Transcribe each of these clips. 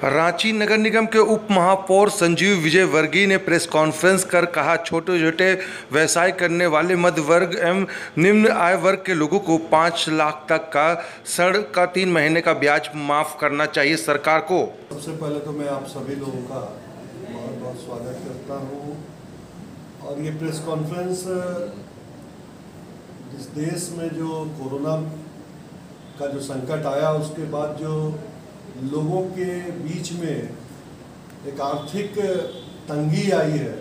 रांची नगर निगम के उप महापौर संजीव विजय वर्गीय ने प्रेस कॉन्फ्रेंस कर कहा, छोटे छोटे व्यवसाय करने वाले मध्य वर्ग एवं निम्न आय वर्ग के लोगों को 5 लाख तक का ऋण का 3 महीने का ब्याज माफ करना चाहिए सरकार को। सबसे पहले तो मैं आप सभी लोगों का बहुत बहुत स्वागत करता हूँ। और ये प्रेस कॉन्फ्रेंस जिस देश में जो कोरोना का जो संकट आया उसके बाद जो लोगों के बीच में एक आर्थिक तंगी आई है,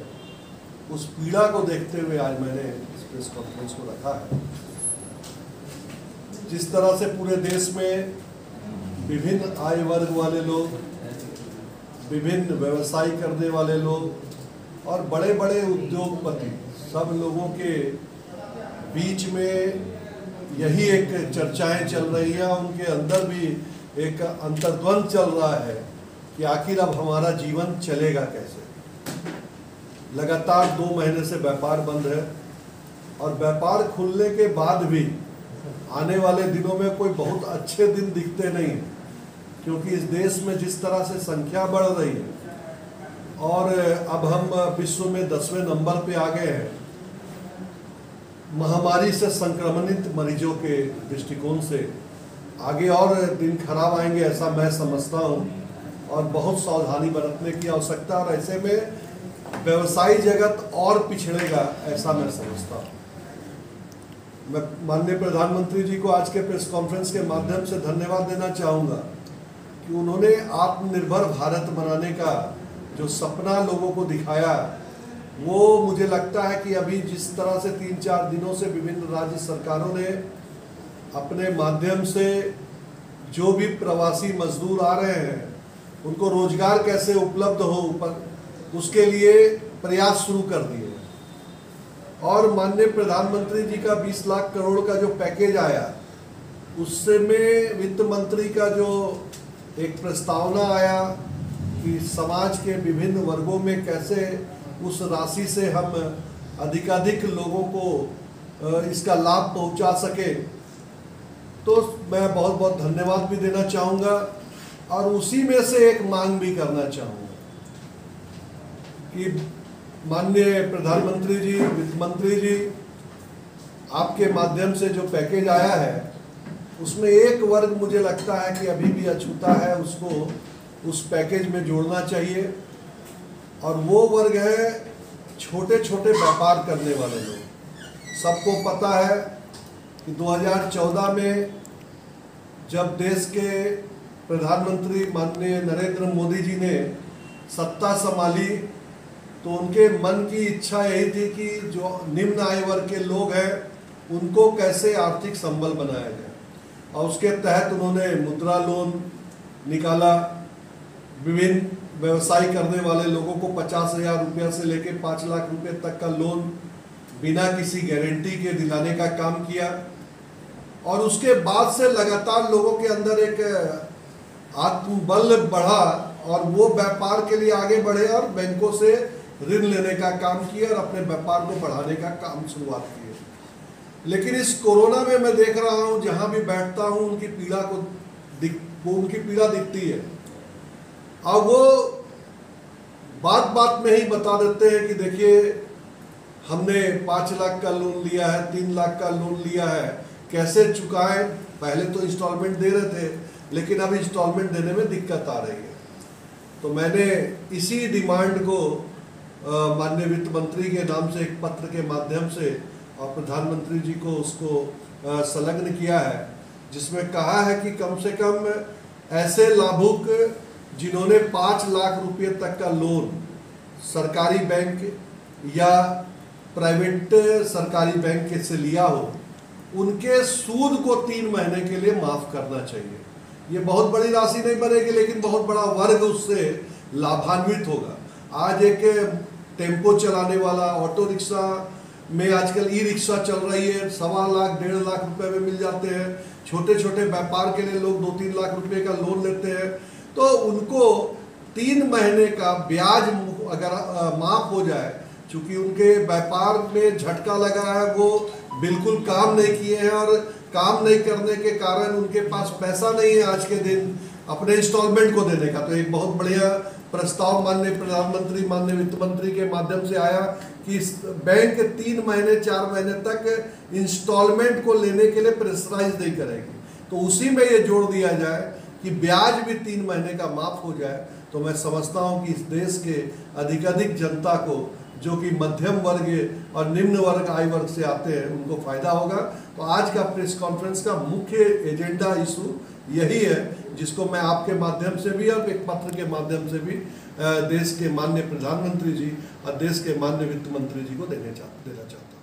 उस पीड़ा को देखते हुए आज मैंने इस प्रेस कॉन्फ्रेंस को रखा है। जिस तरह से पूरे देश में विभिन्न आय वर्ग वाले लोग, विभिन्न व्यवसाय करने वाले लोग और बड़े बड़े उद्योगपति, सब लोगों के बीच में यही एक चर्चाएं चल रही हैं। उनके अंदर भी एक अंतर्द्वंद चल रहा है कि आखिर अब हमारा जीवन चलेगा कैसे। लगातार 2 महीने से व्यापार बंद है और व्यापार खुलने के बाद भी आने वाले दिनों में कोई बहुत अच्छे दिन दिखते नहीं हैं, क्योंकि इस देश में जिस तरह से संख्या बढ़ रही है और अब हम विश्व में 10वें नंबर पे आ गए हैं महामारी से संक्रमित मरीजों के दृष्टिकोण से। आगे और दिन खराब आएंगे ऐसा मैं समझता हूँ और बहुत सावधानी बरतने की आवश्यकता, और ऐसे में व्यवसायी जगत और पिछड़ेगा ऐसा मैं समझता हूँ। मैं माननीय प्रधानमंत्री जी को आज के प्रेस कॉन्फ्रेंस के माध्यम से धन्यवाद देना चाहूँगा कि उन्होंने आत्मनिर्भर भारत बनाने का जो सपना लोगों को दिखाया, वो मुझे लगता है कि अभी जिस तरह से 3-4 दिनों से विभिन्न राज्य सरकारों ने अपने माध्यम से जो भी प्रवासी मजदूर आ रहे हैं उनको रोजगार कैसे उपलब्ध हो, उसके लिए प्रयास शुरू कर दिए। और माननीय प्रधानमंत्री जी का 20 लाख करोड़ का जो पैकेज आया, उससे में वित्त मंत्री का जो एक प्रस्तावना आया कि समाज के विभिन्न वर्गों में कैसे उस राशि से हम अधिकाधिक लोगों को इसका लाभ पहुंचा सके, तो मैं बहुत बहुत धन्यवाद भी देना चाहूँगा। और उसी में से एक मांग भी करना चाहूँगा कि माननीय प्रधानमंत्री जी, वित्त मंत्री जी, आपके माध्यम से जो पैकेज आया है उसमें एक वर्ग मुझे लगता है कि अभी भी अछूता है, उसको उस पैकेज में जोड़ना चाहिए। और वो वर्ग है छोटे छोटे व्यापार करने वाले लोग। सबको पता है कि 2014 में जब देश के प्रधानमंत्री माननीय नरेंद्र मोदी जी ने सत्ता संभाली, तो उनके मन की इच्छा यही थी कि जो निम्न आय वर्ग के लोग हैं उनको कैसे आर्थिक संबल बनाया जाए, और उसके तहत उन्होंने मुद्रा लोन निकाला। विभिन्न व्यवसाय करने वाले लोगों को 50,000 रुपया से लेकर 5 लाख रुपए तक का लोन बिना किसी गारंटी के दिलाने का काम किया। और उसके बाद से लगातार लोगों के अंदर एक आत्मबल बढ़ा और वो व्यापार के लिए आगे बढ़े और बैंकों से ऋण लेने का काम किया और अपने व्यापार को बढ़ाने का काम शुरुआत किए। लेकिन इस कोरोना में मैं देख रहा हूँ, जहाँ भी बैठता हूँ उनकी पीड़ा दिखती है। और वो बात बात में ही बता देते हैं कि देखिए हमने 5 लाख का लोन लिया है, 3 लाख का लोन लिया है, कैसे चुकाएं। पहले तो इंस्टॉलमेंट दे रहे थे, लेकिन अब इंस्टॉलमेंट देने में दिक्कत आ रही है। तो मैंने इसी डिमांड को माननीय वित्त मंत्री के नाम से एक पत्र के माध्यम से और प्रधानमंत्री जी को उसको संलग्न किया है, जिसमें कहा है कि कम से कम ऐसे लाभुक जिन्होंने 5 लाख रुपये तक का लोन सरकारी बैंक या प्राइवेट सरकारी बैंक से लिया हो, उनके सूद को 3 महीने के लिए माफ करना चाहिए। ये बहुत बड़ी राशि नहीं बनेगी, लेकिन बहुत बड़ा वर्ग उससे लाभान्वित होगा। आज एक टेम्पो चलाने वाला, ऑटो रिक्शा में आजकल ई रिक्शा चल रही है, 1.25 लाख 1.5 लाख रुपए में मिल जाते हैं। छोटे छोटे व्यापार के लिए लोग 2-3 लाख रुपए का लोन लेते हैं, तो उनको 3 महीने का ब्याज अगर माफ हो जाए चूंकि उनके व्यापार में झटका लगा है, वो बिल्कुल काम नहीं किए हैं और काम नहीं करने के कारण उनके पास पैसा नहीं है आज के दिन अपने इंस्टॉलमेंट को देने का। तो एक बहुत बढ़िया प्रस्ताव माननीय प्रधानमंत्री, माननीय वित्त मंत्री के माध्यम से आया कि बैंक 3 महीने 4 महीने तक इंस्टॉलमेंट को लेने के लिए प्रेशराइज नहीं करेगी। तो उसी में ये जोड़ दिया जाए कि ब्याज भी 3 महीने का माफ हो जाए। तो मैं समझता हूँ कि इस देश के अधिकाधिक जनता को, जो कि मध्यम वर्ग और निम्न वर्ग आय वर्ग से आते हैं, उनको फायदा होगा। तो आज का प्रेस कॉन्फ्रेंस का मुख्य एजेंडा इशू यही है, जिसको मैं आपके माध्यम से भी और एक पत्र के माध्यम से भी देश के माननीय प्रधानमंत्री जी और देश के माननीय वित्त मंत्री जी को देना चाहता हूँ।